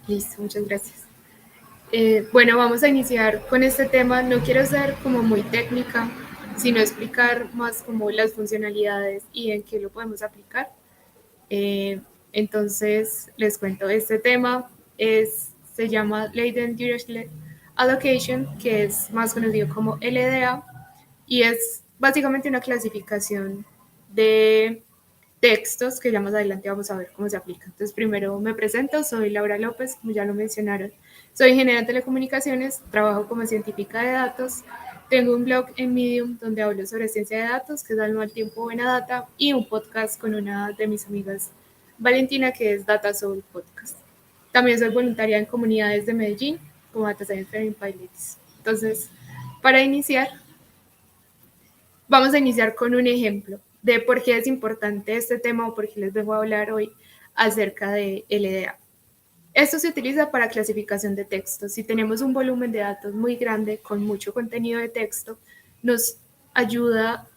Listo, muchas gracias. Bueno, vamos a iniciar con este tema. No quiero ser como muy técnica, sino explicar más como las funcionalidades y en qué lo podemos aplicar. Eh, entonces, les cuento, este tema se llama Latent Directed Allocation, que es más conocido como LDA, y es básicamente una clasificación de textos que ya más adelante vamos a ver cómo se aplica. Entonces, primero me presento, soy Laura López, como ya lo mencionaron. Soy ingeniera en telecomunicaciones, trabajo como científica de datos, tengo un blog en Medium donde hablo sobre ciencia de datos, que es al mal tiempo buena data, y un podcast con una de mis amigas, Valentina, que es Data Soul Podcast. También soy voluntaria en comunidades de Medellín, como Data Science Training Pilots. Entonces, para iniciar, vamos a iniciar con un ejemplo de por qué es importante este tema o por qué les vengo a hablar hoy acerca de LDA. Esto se utiliza para clasificación de textos. Si tenemos un volumen de datos muy grande con mucho contenido de texto, nos ayuda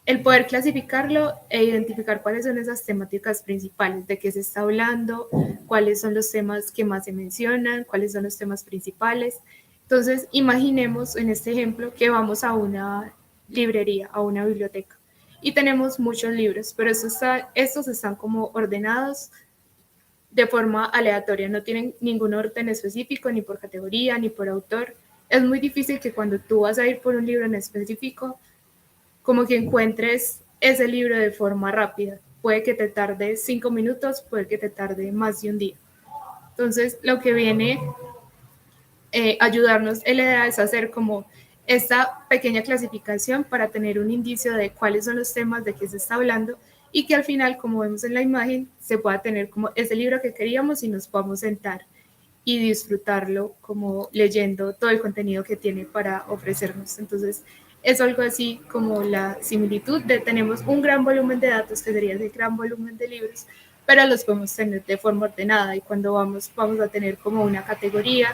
el poder clasificarlo e identificar cuáles son esas temáticas principales, de qué se está hablando, cuáles son los temas que más se mencionan, cuáles son los temas principales. Entonces, imaginemos en este ejemplo que vamos a una librería, a una biblioteca, y tenemos muchos libros, pero estos están como ordenados de forma aleatoria, no tienen ningún orden específico, ni por categoría, ni por autor. Es muy difícil que cuando tú vas a ir por un libro en específico, como que encuentres ese libro de forma rápida. Puede que te tarde 5 minutos, puede que te tarde más de un día. Entonces, lo que viene ayudarnos LDA es hacer como esta pequeña clasificación para tener un indicio de cuáles son los temas de qué se está hablando y que al final, como vemos en la imagen, se pueda tener como ese libro que queríamos y nos podamos sentar y disfrutarlo como leyendo todo el contenido que tiene para ofrecernos. Entonces, es algo así como la similitud de tenemos un gran volumen de datos, que sería el gran volumen de libros, pero los podemos tener de forma ordenada y cuando vamos a tener como una categoría,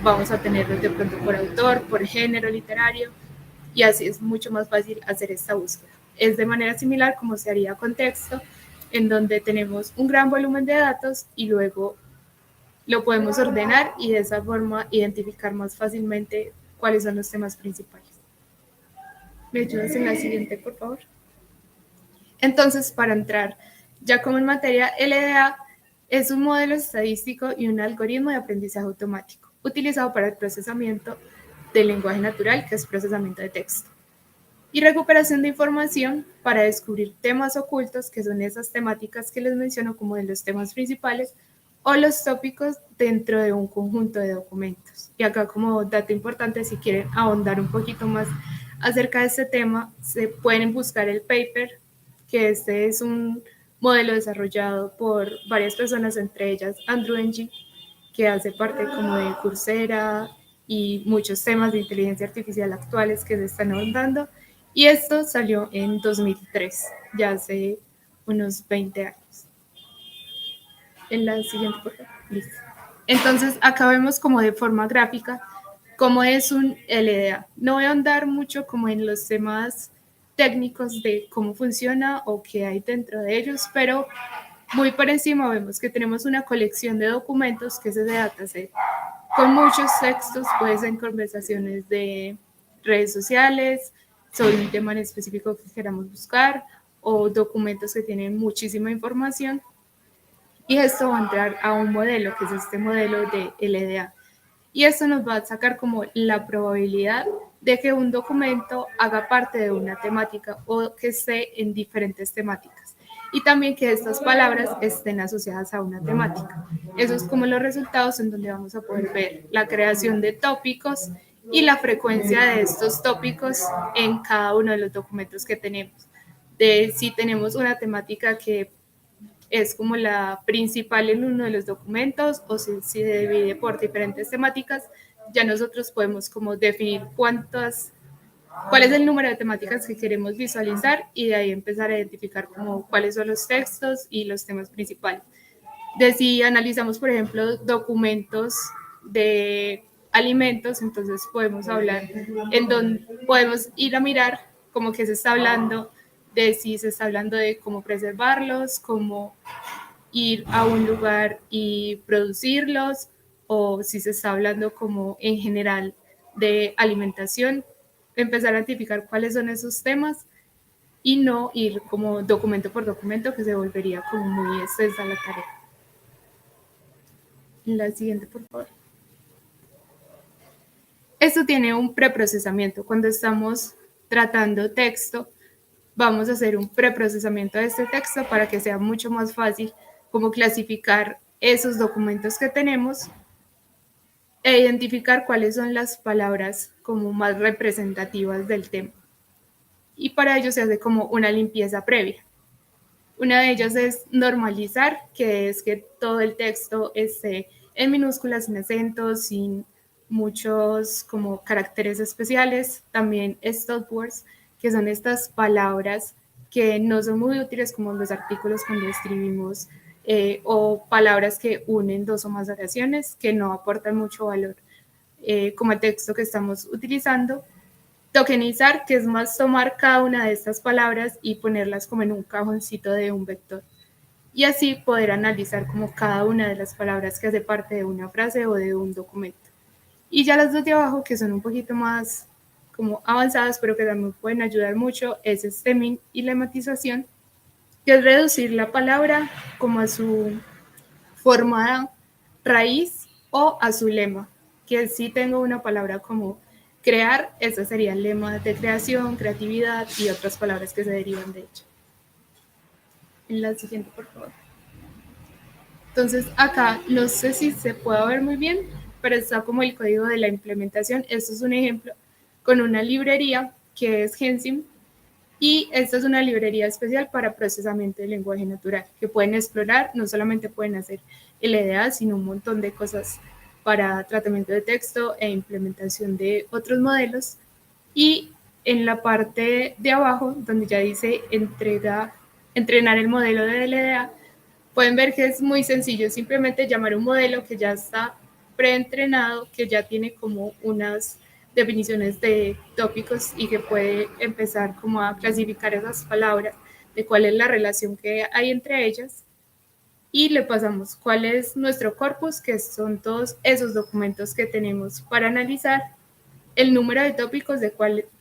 vamos a tenerlos de pronto por autor, por género literario, y así es mucho más fácil hacer esta búsqueda. Es de manera similar como se haría con texto, en donde tenemos un gran volumen de datos y luego lo podemos ordenar y de esa forma identificar más fácilmente cuáles son los temas principales. ¿Me ayudas en la siguiente, por favor? Entonces, para entrar ya como en materia, LDA es un modelo estadístico y un algoritmo de aprendizaje automático utilizado para el procesamiento del lenguaje natural, que es procesamiento de texto, y recuperación de información para descubrir temas ocultos, que son esas temáticas que les menciono como de los temas principales, o los tópicos dentro de un conjunto de documentos. Y acá como dato importante, si quieren ahondar un poquito más acerca de este tema, se pueden buscar el paper, que este es un modelo desarrollado por varias personas, entre ellas Andrew Ng, que hace parte como de Coursera y muchos temas de inteligencia artificial actuales que se están ahondando. Y esto salió en 2003, ya hace unos 20 años. En la siguiente, por favor. Listo. Entonces, acá vemos como de forma gráfica cómo es un LDA. No voy a andar mucho como en los temas técnicos de cómo funciona o qué hay dentro de ellos, pero muy por encima vemos que tenemos una colección de documentos, que es ese dataset, con muchos textos, puede ser en conversaciones de redes sociales, sobre un tema en específico que queramos buscar, o documentos que tienen muchísima información. Y esto va a entrar a un modelo, que es este modelo de LDA. Y esto nos va a sacar como la probabilidad de que un documento haga parte de una temática o que esté en diferentes temáticas. Y también que estas palabras estén asociadas a una temática. Eso es como los resultados en donde vamos a poder ver la creación de tópicos y la frecuencia de estos tópicos en cada uno de los documentos que tenemos. De si tenemos una temática que es como la principal en uno de los documentos o si se divide por diferentes temáticas, ya nosotros podemos como definir cuál es el número de temáticas que queremos visualizar y de ahí empezar a identificar como cuáles son los textos y los temas principales. De si analizamos, por ejemplo, documentos de alimentos, entonces podemos hablar en donde podemos ir a mirar como que se está hablando de si se está hablando de cómo preservarlos, cómo ir a un lugar y producirlos, o si se está hablando como en general de alimentación, empezar a identificar cuáles son esos temas y no ir como documento por documento, que se volvería como muy extensa la tarea. La siguiente, por favor. Esto tiene un preprocesamiento. Cuando estamos tratando texto, vamos a hacer un preprocesamiento de este texto para que sea mucho más fácil como clasificar esos documentos que tenemos e identificar cuáles son las palabras como más representativas del tema. Y para ello se hace como una limpieza previa. Una de ellas es normalizar, que es que todo el texto esté en minúsculas, sin acentos, sin muchos como caracteres especiales. También stop words, que son estas palabras que no son muy útiles como los artículos cuando escribimos, o palabras que unen dos o más oraciones que no aportan mucho valor, como el texto que estamos utilizando. Tokenizar, que es más tomar cada una de estas palabras y ponerlas como en un cajoncito de un vector. Y así poder analizar como cada una de las palabras que hace parte de una frase o de un documento. Y ya las dos de abajo, que son un poquito más como avanzadas, pero que también pueden ayudar mucho, es stemming y lematización, que es reducir la palabra como a su forma raíz o a su lema, que si tengo una palabra como crear, ese sería el lema de creación, creatividad y otras palabras que se derivan de ello. En la siguiente, por favor. Entonces, acá no sé si se puede ver muy bien, pero está como el código de la implementación. Esto es un ejemplo con una librería que es Gensim, y esta es una librería especial para procesamiento de lenguaje natural, que pueden explorar, no solamente pueden hacer LDA, sino un montón de cosas para tratamiento de texto e implementación de otros modelos. Y en la parte de abajo, donde ya dice entrenar el modelo de LDA, pueden ver que es muy sencillo, simplemente llamar un modelo que ya está preentrenado, que ya tiene como unas definiciones de tópicos y que puede empezar como a clasificar esas palabras, de cuál es la relación que hay entre ellas, y le pasamos cuál es nuestro corpus, que son todos esos documentos que tenemos para analizar, el número de tópicos, de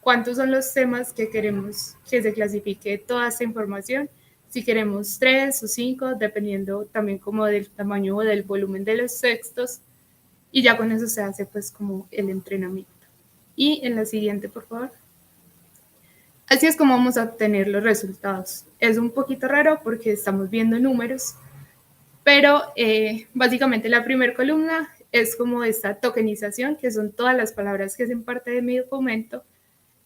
cuántos son los temas que queremos que se clasifique toda esta información, si queremos 3 o 5, dependiendo también como del tamaño o del volumen de los textos, y ya con eso se hace pues como el entrenamiento. Y en la siguiente, por favor. Así es como vamos a obtener los resultados. Es un poquito raro porque estamos viendo números, pero básicamente la primera columna es como esta tokenización, que son todas las palabras que hacen parte de mi documento,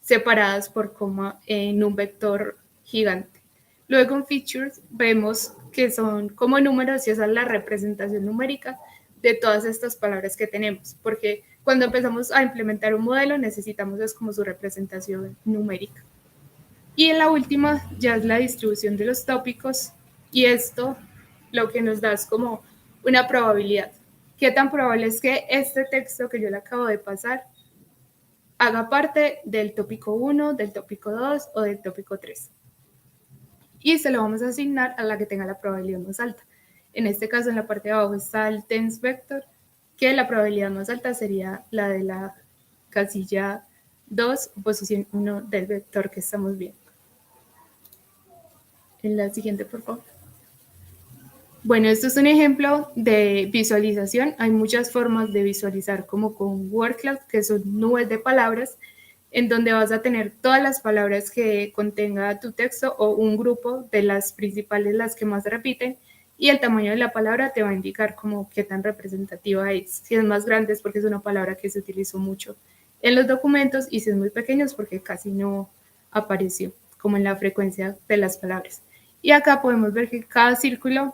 separadas por coma en un vector gigante. Luego en features vemos que son como números y esa es la representación numérica de todas estas palabras que tenemos, porque cuando empezamos a implementar un modelo necesitamos es como su representación numérica. Y en la última ya es la distribución de los tópicos, y esto lo que nos da es como una probabilidad. ¿Qué tan probable es que este texto que yo le acabo de pasar haga parte del tópico 1, del tópico 2 o del tópico 3? Y se lo vamos a asignar a la que tenga la probabilidad más alta. En este caso, en la parte de abajo está el tense vector, que la probabilidad más alta sería la de la casilla 2 o posición 1 del vector que estamos viendo. En la siguiente, por favor. Bueno, esto es un ejemplo de visualización. Hay muchas formas de visualizar, como con word cloud, que son nubes de palabras, en donde vas a tener todas las palabras que contenga tu texto o un grupo de las principales, las que más se repiten, y el tamaño de la palabra te va a indicar como qué tan representativa es. Si es más grande es porque es una palabra que se utilizó mucho en los documentos, y si es muy pequeño es porque casi no apareció, como en la frecuencia de las palabras. Y acá podemos ver que cada círculo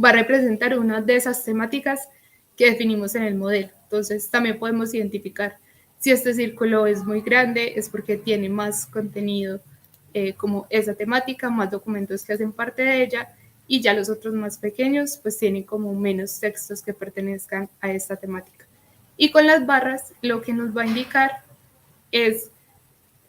va a representar una de esas temáticas que definimos en el modelo. Entonces también podemos identificar si este círculo es muy grande, es porque tiene más contenido como esa temática, más documentos que hacen parte de ella, y ya los otros más pequeños pues tienen como menos textos que pertenezcan a esta temática. Y con las barras lo que nos va a indicar es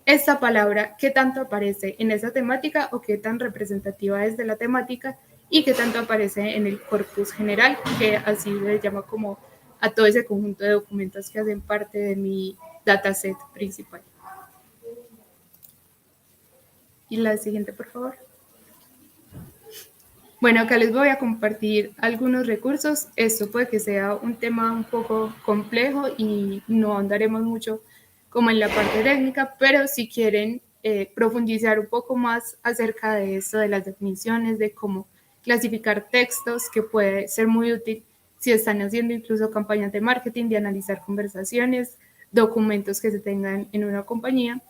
esta palabra qué tanto aparece en esa temática o qué tan representativa es de la temática, y qué tanto aparece en el corpus general, que así se llama como a todo ese conjunto de documentos que hacen parte de mi dataset principal. Y la siguiente, por favor. Bueno, acá les voy a compartir algunos recursos. Esto puede que sea un tema un poco complejo y no andaremos mucho como en la parte técnica, pero si quieren profundizar un poco más acerca de esto, de las definiciones, de cómo clasificar textos, que puede ser muy útil si están haciendo incluso campañas de marketing, de analizar conversaciones, documentos que se tengan en una compañía,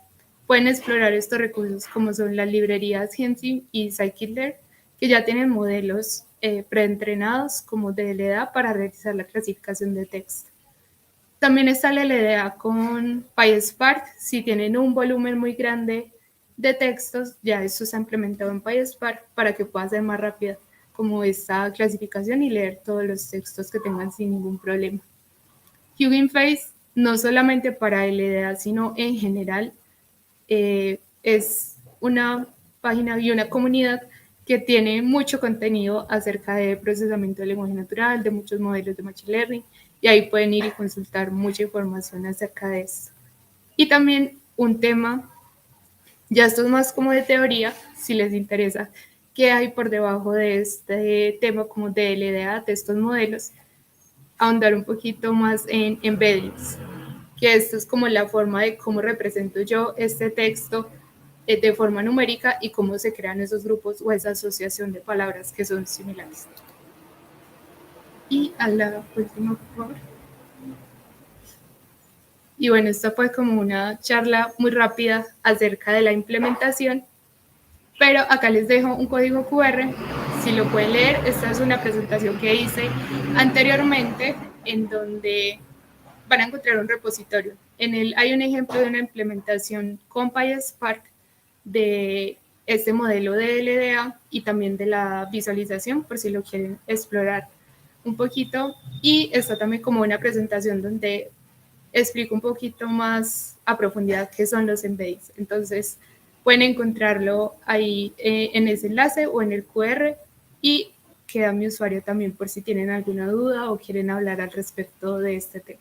pueden explorar estos recursos como son las librerías Gensim y Scikit-Learn, que ya tienen modelos preentrenados como de LDA para realizar la clasificación de texto. También está la LDA con PySpark. Si tienen un volumen muy grande de textos, ya eso está implementado en PySpark para que pueda ser más rápida como esta clasificación y leer todos los textos que tengan sin ningún problema. Hugging Face, no solamente para LDA, sino en general, es una página y una comunidad que tiene mucho contenido acerca de procesamiento de lenguaje natural, de muchos modelos de machine learning, y ahí pueden ir y consultar mucha información acerca de esto. Y también un tema, ya esto es más como de teoría, si les interesa, qué hay por debajo de este tema como de LDA, de estos modelos, ahondar un poquito más en embeddings, que esto es como la forma de cómo represento yo este texto de forma numérica y cómo se crean esos grupos o esa asociación de palabras que son similares. Y a la última, por favor. Y bueno, esta fue como una charla muy rápida acerca de la implementación, pero acá les dejo un código QR, si lo pueden leer. Esta es una presentación que hice anteriormente en donde van a encontrar un repositorio. En él hay un ejemplo de una implementación con PySpark de este modelo de LDA y también de la visualización, por si lo quieren explorar un poquito. Y está también como una presentación donde explico un poquito más a profundidad qué son los embeddings. Entonces, pueden encontrarlo ahí en ese enlace o en el QR, y queda mi usuario también por si tienen alguna duda o quieren hablar al respecto de este tema.